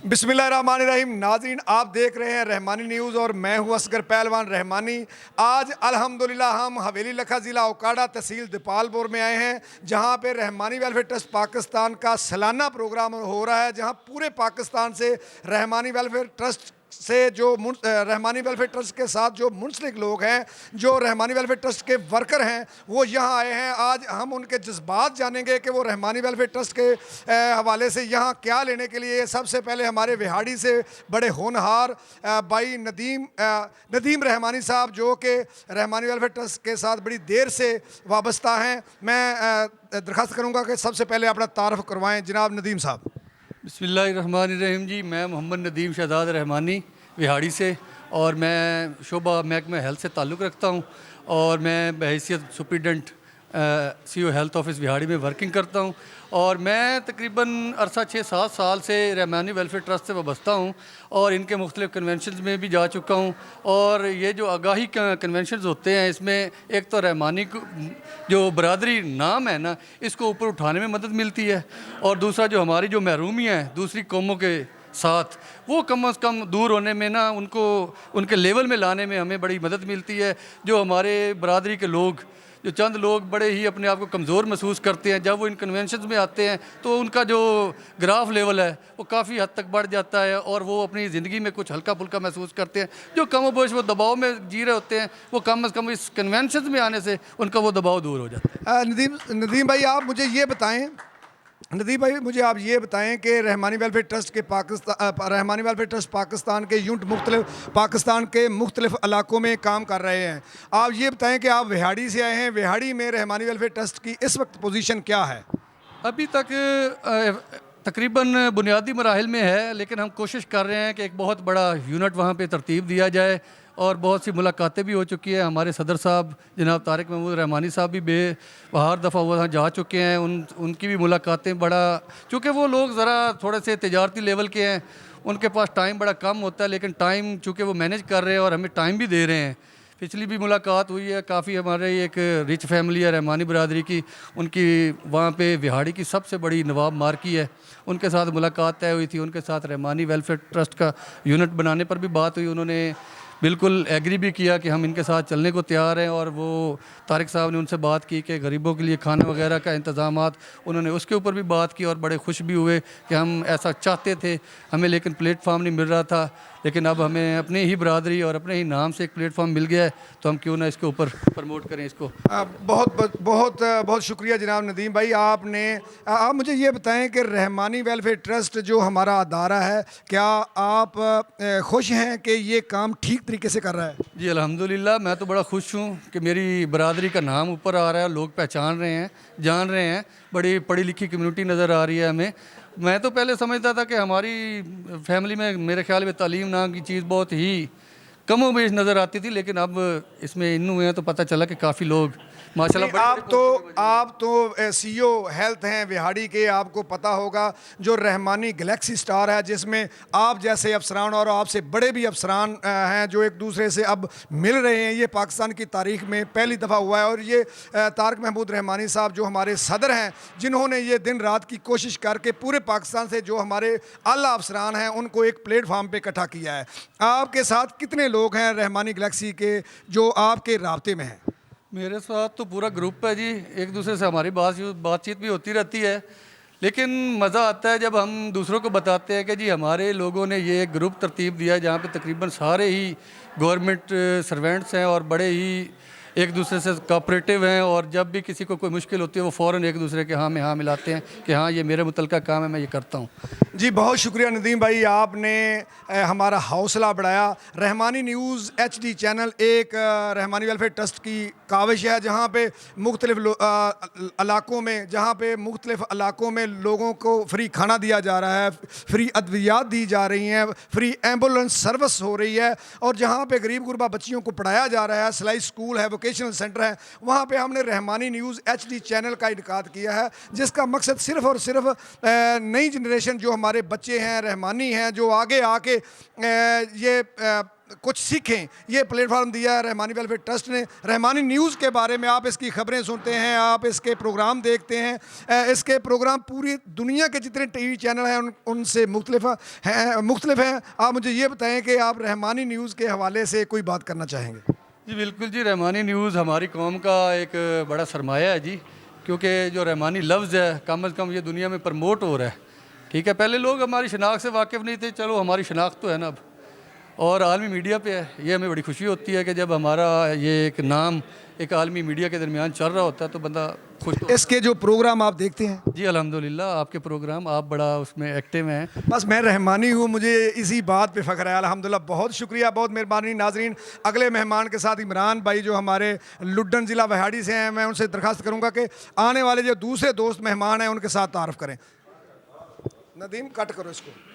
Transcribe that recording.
बिस्मिल्लाहिर्रहमानिर्रहीम। नाज़रीन, आप देख रहे हैं रहमानी न्यूज़ और मैं हूं असगर पहलवान रहमानी। आज अल्हम्दुलिल्लाह हम हवेली लखा ज़िला ओकाड़ा तहसील दीपालपुर में आए हैं, जहां पे रहमानी वेलफेयर ट्रस्ट पाकिस्तान का सालाना प्रोग्राम हो रहा है, जहां पूरे पाकिस्तान से रहमानी वेलफेयर ट्रस्ट से जो रहमानी वेलफेयर ट्रस्ट के साथ जो मुंसलिक लोग हैं, जो रहमानी वेलफेयर ट्रस्ट के वर्कर हैं, वो यहाँ आए हैं। आज हम उनके जज्बात जानेंगे कि वो रहमानी वेलफेयर ट्रस्ट के हवाले से यहाँ क्या लेने के लिए। सबसे पहले हमारे विहाड़ी से बड़े होनहार भाई नदीम रहमानी साहब, जो कि रहमानी वेलफेयर ट्रस्ट के साथ बड़ी देर से वाबस्ता हैं। मैं दरख्वास्त करूँगा कि सबसे पहले अपना तारफ़ करवाएँ जनाब नदीम साहब। बिस्मिल्लाहिर्रहमानिर्रहीम जी। मैं मोहम्मद नदीम शहजाद रहमानी विहाड़ी से, और मैं शोबा महकमा हेल्थ से ताल्लुक़ रखता हूँ, और मैं बहैसियत superintendent CO health office Vehari में वर्किंग करता हूँ। और मैं तकरीबन अरसा 6-7 साल से रहमानी वेलफेयर ट्रस्ट से वाबस्ता हूँ, और इनके मुख्तलिफ़ कन्वेंशन में भी जा चुका हूँ। और ये जो आगाही कन्वेंशन होते हैं, इसमें एक तो रहमानी जो बरदरी नाम है ना, इसको ऊपर उठाने में मदद मिलती है, और दूसरा जो हमारी जो महरूमी है दूसरी कौमों के साथ, वो कम अज़ कम दूर होने में ना, उनको उनके लेवल में लाने में हमें बड़ी मदद मिलती है। जो हमारे बरदरी के लोग, जो चंद लोग बड़े ही अपने आप को कमज़ोर महसूस करते हैं, जब वो इन कन्वेंशन में आते हैं तो उनका जो ग्राफ लेवल है वो काफ़ी हद तक बढ़ जाता है, और वो अपनी ज़िंदगी में कुछ हल्का फुल्का महसूस करते हैं। जो कम बोझ वो दबाव में जी रहे होते हैं, वो कम अज़ कम इस कन्वेंशन में आने से उनका वो दबाव दूर हो जाता है। नदीम भाई, आप मुझे ये बताएँ कि रहमानी वेलफेयर ट्रस्ट पाकिस्तान के यूनिट पाकिस्तान के मुख्तलिफ इलाकों में काम कर रहे हैं। आप ये बताएं कि आप विहाड़ी से आए हैं, विहाड़ी में रहमानी वेलफेयर ट्रस्ट की इस वक्त पोजीशन क्या है? अभी तक तकरीबन बुनियादी मराहिल में है, लेकिन हम कोशिश कर रहे हैं कि एक बहुत बड़ा यूनिट वहाँ पे तरतीब दिया जाए, और बहुत सी मुलाकातें भी हो चुकी हैं। हमारे सदर साहब जनाब तारिक महमूद रहमानी साहब भी बाहर दफ़ा वहाँ जा चुके हैं। उनकी भी मुलाकातें चूँकि वो लोग ज़रा थोड़े से तिजारती लेवल के हैं, उनके पास टाइम बड़ा कम होता है, लेकिन टाइम चूँकि वो मैनेज कर रहे हैं और हमें टाइम भी दे रहे हैं। पिछली भी मुलाकात हुई है, काफ़ी हमारे एक रिच फैमिली है रहमानी बरदरी की, उनकी वहाँ पे विहाड़ी की सबसे बड़ी नवाब मार्की है, उनके साथ मुलाकात तय हुई थी। उनके साथ रहमानी वेलफेयर ट्रस्ट का यूनिट बनाने पर भी बात हुई। उन्होंने बिल्कुल एग्री भी किया कि हम इनके साथ चलने को तैयार हैं, और वो तारिक साहब ने उनसे बात की कि गरीबों के लिए खाने वगैरह का इंतज़ामात, उन्होंने उसके ऊपर भी बात की, और बड़े खुश भी हुए कि हम ऐसा चाहते थे हमें, लेकिन प्लेटफार्म नहीं मिल रहा था। लेकिन अब हमें अपने ही बरदरी और अपने ही नाम से एक प्लेटफॉर्म मिल गया है, तो हम क्यों ना इसके ऊपर प्रमोट करें इसको। बहुत बहुत बहुत शुक्रिया जनाब नदीम भाई। आप मुझे ये बताएं कि रहमानी वेलफेयर ट्रस्ट जो हमारा अदारा है, क्या आप खुश हैं कि ये काम ठीक तरीके से कर रहा है? जी अल्हम्दुलिल्लाह, मैं तो बड़ा खुश हूँ कि मेरी बरदरी का नाम ऊपर आ रहा है, लोग पहचान रहे हैं, जान रहे हैं, बड़ी पढ़ी लिखी कम्युनिटी नज़र आ रही है हमें। मैं तो पहले समझता था कि हमारी फैमिली में मेरे ख्याल में तालीम नाम की चीज़ बहुत ही कमो बेश नज़र आती थी, लेकिन अब इसमें इन हुए हैं तो पता चला कि काफ़ी लोग माशाल्लाह। आप तो सीईओ हेल्थ हैं विहाड़ी के, आपको पता होगा जो रहमानी गैलेक्सी स्टार है, जिसमें आप जैसे अफसरान और आपसे बड़े भी अफसरान हैं जो एक दूसरे से अब मिल रहे हैं। ये पाकिस्तान की तारीख में पहली दफ़ा हुआ है, और ये तारिक महमूद रहमानी साहब जो हमारे सदर हैं, जिन्होंने ये दिन रात की कोशिश करके पूरे पाकिस्तान से जो हमारे आला अफसरान हैं उनको एक प्लेटफार्म पर इकट्ठा किया है। आपके साथ कितने लोग हैं रहमानी गैलेक्सी के जो आपके राब्ते में हैं? मेरे साथ तो पूरा ग्रुप है जी, एक दूसरे से हमारी बातचीत भी होती रहती है, लेकिन मज़ा आता है जब हम दूसरों को बताते हैं कि जी हमारे लोगों ने ये एक ग्रुप तरतीब दिया है, जहाँ पे तकरीबन सारे ही गवर्नमेंट सर्वेंट्स हैं और बड़े ही एक दूसरे से कोऑपरेटिव हैं, और जब भी किसी को कोई मुश्किल होती है वो फ़ौरन एक दूसरे के हाँ में हाँ मिलाते हैं कि हाँ ये मेरे मुतलका काम है, मैं ये करता हूँ। जी बहुत शुक्रिया नदीम भाई, आपने हमारा हौसला बढ़ाया। रहमानी न्यूज़ HD चैनल एक रहमानी वेलफेयर ट्रस्ट की काविश है, जहाँ पे मुख्तलिफ इलाकों में लोगों को फ्री खाना दिया जा रहा है, फ्री अद्वियात दी जा रही हैं, फ्री एम्बुलेंस सर्विस हो रही है, और जहाँ पे गरीब गुरबा बच्चियों को पढ़ाया जा रहा है, सिलाई स्कूल है, वोकेशनल सेंटर है, वहाँ पे हमने रहमानी न्यूज़ HD चैनल का इनकाद किया है, जिसका मकसद सिर्फ़ और सिर्फ नई जनरेशन जो हमारे बच्चे हैं, रहमानी हैं, जो आगे आके कुछ सीखें, ये प्लेटफॉर्म दिया है रहमानी वेलफेयर ट्रस्ट ने। रहमानी न्यूज़ के बारे में आप इसकी खबरें सुनते हैं, आप इसके प्रोग्राम देखते हैं। इसके प्रोग्राम पूरी दुनिया के जितने टीवी चैनल हैं उनसे मुख्तलिफ हैं। आप मुझे ये बताएं कि आप रहमानी न्यूज़ के हवाले से कोई बात करना चाहेंगे? जी बिल्कुल जी, रहमानी न्यूज़ हमारी कौम का एक बड़ा सरमाया है जी, क्योंकि जो रहमानी लफ्ज़ है कम अज़ कम ये दुनिया में प्रमोट हो रहा है। ठीक है, पहले लोग हमारी शनाख्त से वाकिफ़ नहीं थे, चलो हमारी शनाख्त तो है ना अब, और आलमी मीडिया पे है। ये हमें बड़ी खुशी होती है कि जब हमारा ये एक नाम एक आलमी मीडिया के दरमियान चल रहा होता है तो बंदा खुश तो। इसके जो प्रोग्राम आप देखते हैं? जी अल्हम्दुलिल्लाह, आपके प्रोग्राम आप बड़ा उसमें एक्टिव हैं। बस मैं रहमानी हूँ, मुझे इसी बात पे फ़ख्र है। अल्हम्दुलिल्लाह, बहुत शुक्रिया, बहुत मेहरबानी। नाजरीन, अगले मेहमान के साथ इमरान भाई जो हमारे लुड्डन ज़िला वहाड़ी से हैं, मैं उनसे दरख्वास्त करूँगा कि आने वाले जो दूसरे दोस्त मेहमान हैं उनके साथ तारफ़ करें। नदीम, कट करो इसको।